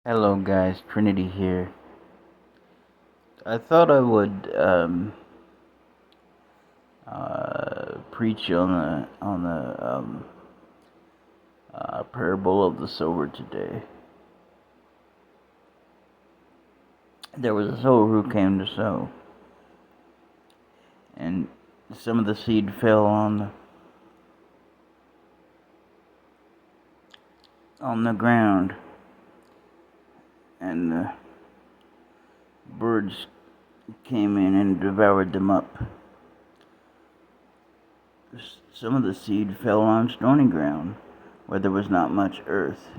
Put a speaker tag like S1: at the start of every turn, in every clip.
S1: Hello guys, Trinity here. I thought I would preach on the parable of the sower today. There was a sower who came to sow, and some of the seed fell on the ground, and the birds came in and devoured them up. Some of the seed fell on stony ground, where there was not much earth,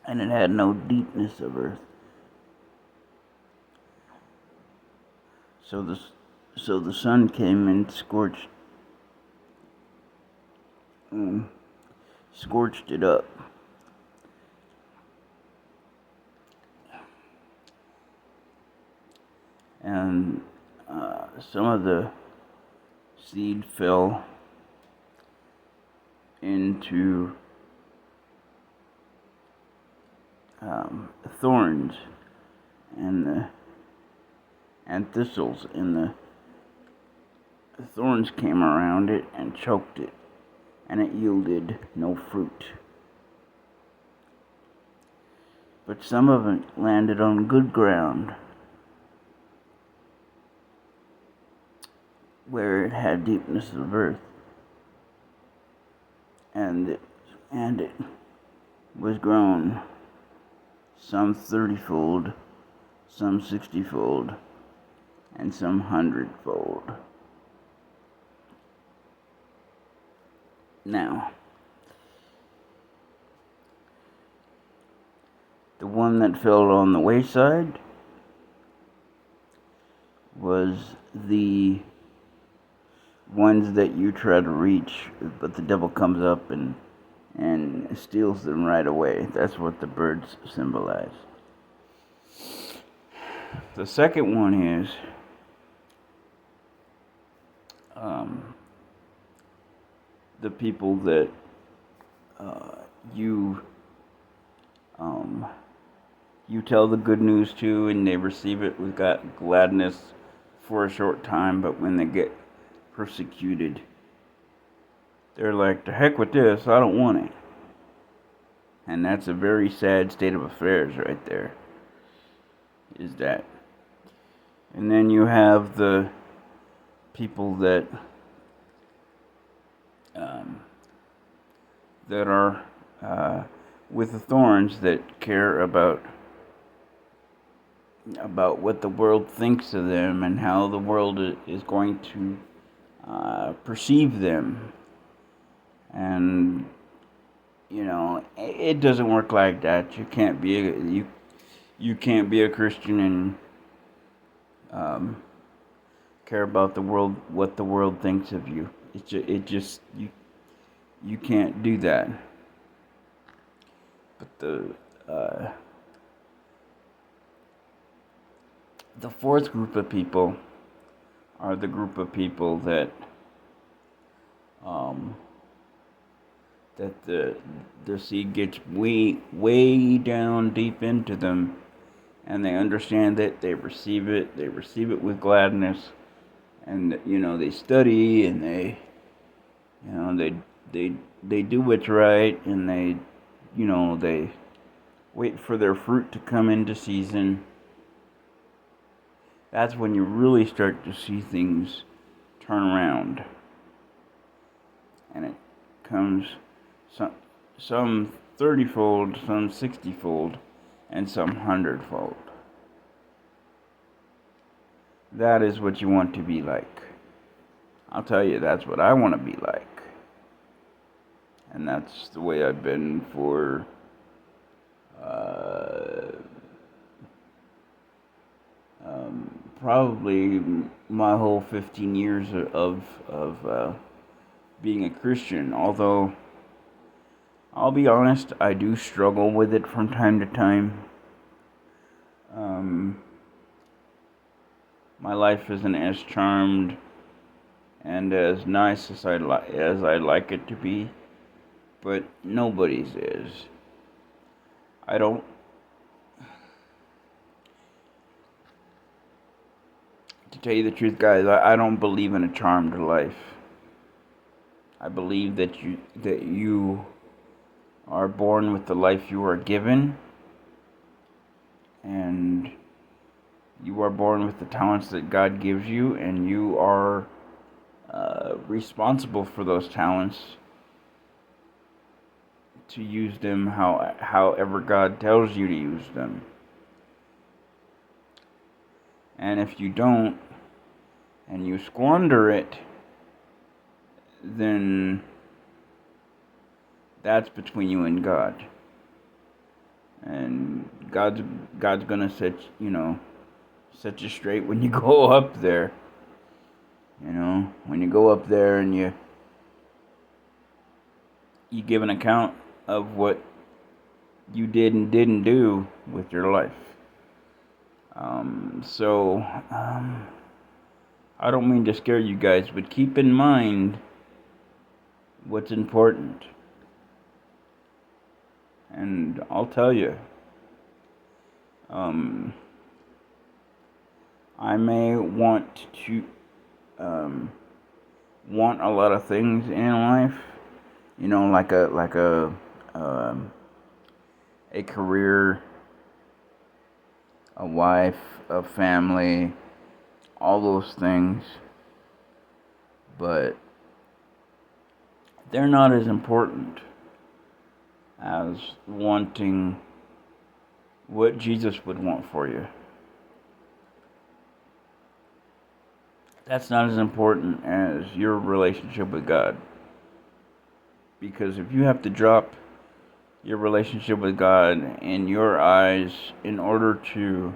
S1: and it had no deepness of earth. So the sun came and scorched it up. And some of the seed fell into thorns and thistles, and the thorns came around it and choked it, and it yielded no fruit. But some of it landed on good ground, where it had deepness of earth, and it was grown, some 30-fold, some 60-fold, and some 100-fold. Now, the one that fell on the wayside was the ones that you try to reach, but the devil comes up and steals them right away. That's what the birds symbolize. The second one is the people that you tell the good news to, and they receive it with gladness for a short time, but when they get persecuted, they're like, "To heck with this, I don't want it." And that's a very sad state of affairs right there, is that. And then you have the people that are with the thorns, that care about what the world thinks of them and how the world is going to perceive them. And it doesn't work like that. You can't be a Christian and care about the world, what the world thinks of you. You can't do that. But the fourth group of people are the group of people that the seed gets way down deep into them, and they understand that they receive it with gladness, and they study, and they do what's right, and they wait for their fruit to come into season. That's when you really start to see things turn around, and it comes some 30-fold, some 60-fold, and some 100-fold. That is what you want to be like. I'll tell you, that's what I want to be like. And that's the way I've been for probably my whole 15 years of being a Christian. Although, I'll be honest, I do struggle with it from time to time. My life isn't as charmed and as nice as I like it to be, but nobody's is. I don't, to tell you the truth, guys, I don't believe in a charmed life. I believe that you are born with the life you are given, and you are born with the talents that God gives you, and you are responsible for those talents to use them however God tells you to use them. And if you don't, and you squander it, then that's between you and God. And God's gonna set you straight when you go up there. When you go up there and you give an account of what you did and didn't do with your life. I don't mean to scare you guys, but keep in mind what's important. And I'll tell you, I may want to want a lot of things in life, a career, a wife, a family, all those things, but they're not as important as wanting what Jesus would want for you. That's not as important as your relationship with God. Because if you have to drop your relationship with God in your eyes in order to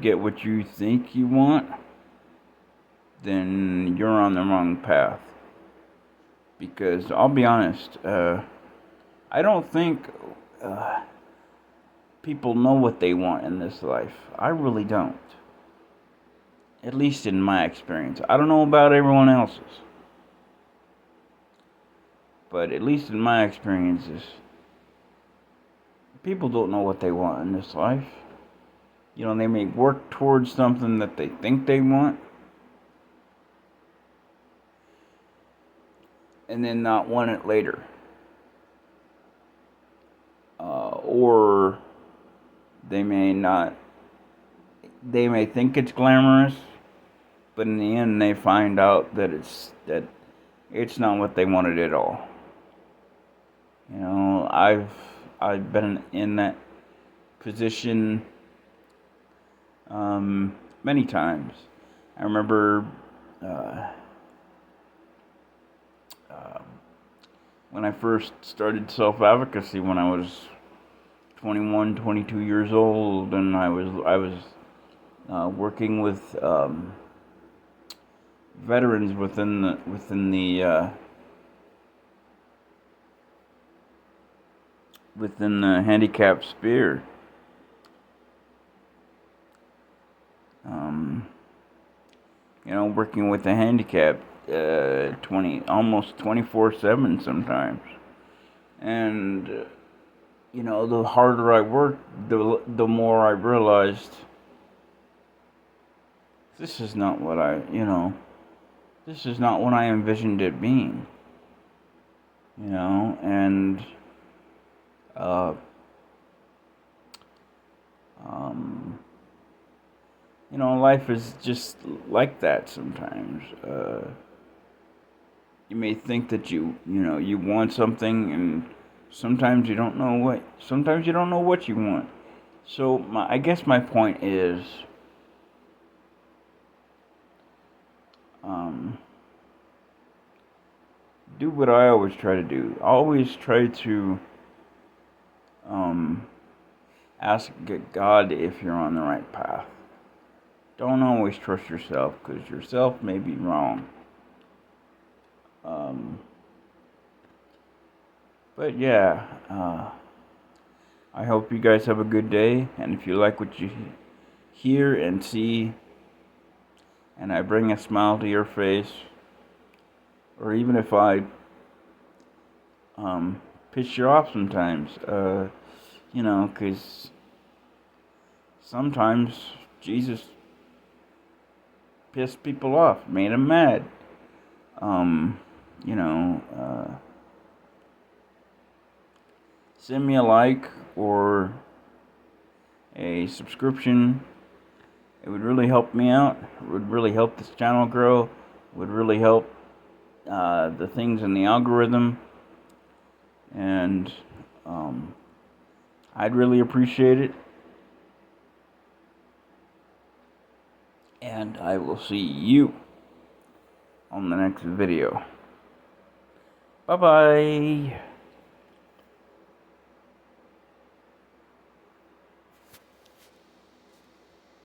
S1: get what you think you want, then you're on the wrong path. Because I'll be honest, I don't think people know what they want in this life. I really don't. At least in my experience. I don't know about everyone else's. But at least in my experiences, people don't know what they want in this life. They may work towards something that they think they want, and then not want it later. Or they may think it's glamorous, but in the end they find out that it's not what they wanted at all. I've been in that position many times. I remember when I first started self-advocacy when I was 21, 22 years old, and I was working with veterans within the handicap sphere. Working with the handicap, almost 24/7 sometimes, and the harder I worked, the more I realized this is not what this is not what I envisioned it being. And life is just like that sometimes. You may think that you want something, and sometimes you don't know what you want. So I guess my point is, do what I always try to do. Always try to ask God if you're on the right path. Don't always trust yourself, because yourself may be wrong. But yeah, I hope you guys have a good day, and if you like what you hear and see, and I bring a smile to your face, or even if I piss you off sometimes. You know, 'cause sometimes Jesus pissed people off, made them mad. You know, send me a like or a subscription. It would really help me out. It would really help this channel grow. It would really help the things in the algorithm. And I'd really appreciate it. And I will see you on the next video. Bye-bye.